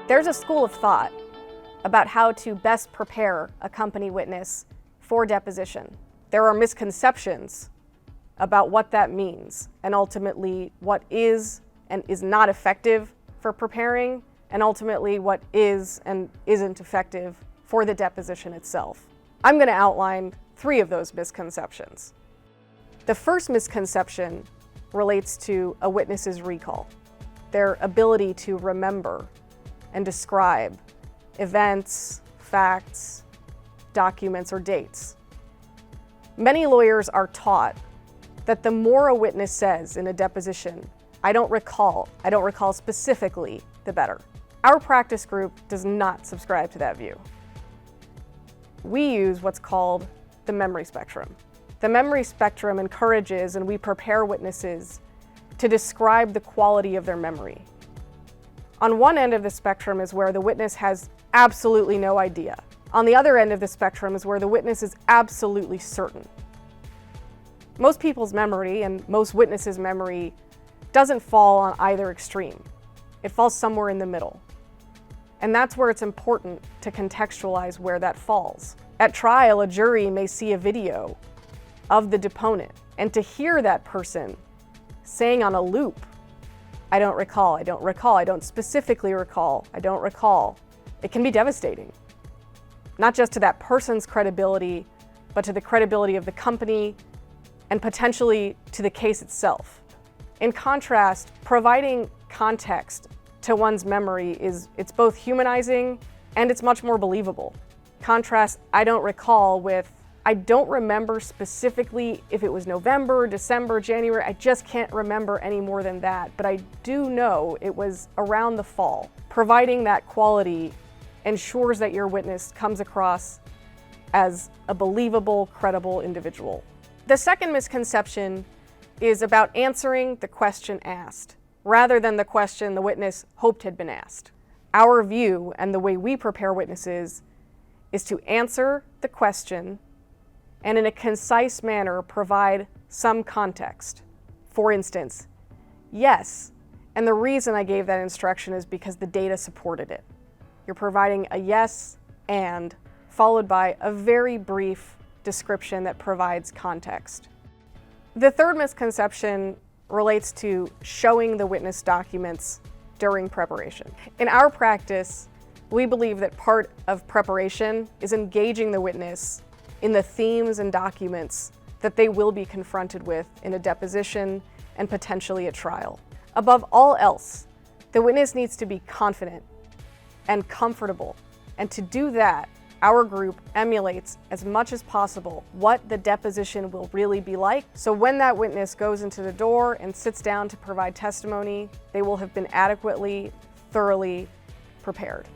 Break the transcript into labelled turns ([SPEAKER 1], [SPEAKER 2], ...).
[SPEAKER 1] There's a school of thought about how to best prepare a company witness for deposition. There are misconceptions about what that means and ultimately what is and is not effective for preparing, and ultimately what is and isn't effective for the deposition itself. I'm going to outline 3 of those misconceptions. The first misconception relates to a witness's recall, their ability to remember and describe events, facts, documents, or dates. Many lawyers are taught that the more a witness says in a deposition, I don't recall specifically, the better. Our practice group does not subscribe to that view. We use what's called the memory spectrum. The memory spectrum encourages and we prepare witnesses to describe the quality of their memory. On one end of the spectrum is where the witness has absolutely no idea. On the other end of the spectrum is where the witness is absolutely certain. Most people's memory and most witnesses' memory doesn't fall on either extreme. It falls somewhere in the middle. And that's where it's important to contextualize where that falls. At trial, a jury may see a video of the deponent, and to hear that person saying on a loop, I don't recall, I don't recall, I don't specifically recall, I don't recall, it can be devastating. Not just to that person's credibility, but to the credibility of the company and potentially to the case itself. In contrast, providing context to one's memory it's both humanizing and it's much more believable. Contrast I don't recall with I don't remember specifically if it was November, December, January, I just can't remember any more than that, but I do know it was around the fall. Providing that quality ensures that your witness comes across as a believable, credible individual. The second misconception is about answering the question asked, rather than the question the witness hoped had been asked. Our view and the way we prepare witnesses is to answer the question and in a concise manner provide some context. For instance, yes, and the reason I gave that instruction is because the data supported it. You're providing a yes and followed by a very brief description that provides context. The third misconception relates to showing the witness documents during preparation. In our practice, we believe that part of preparation is engaging the witness in the themes and documents that they will be confronted with in a deposition and potentially a trial. Above all else, the witness needs to be confident and comfortable, and to do that, our group emulates as much as possible what the deposition will really be like. So when that witness goes into the door and sits down to provide testimony, they will have been adequately, thoroughly prepared.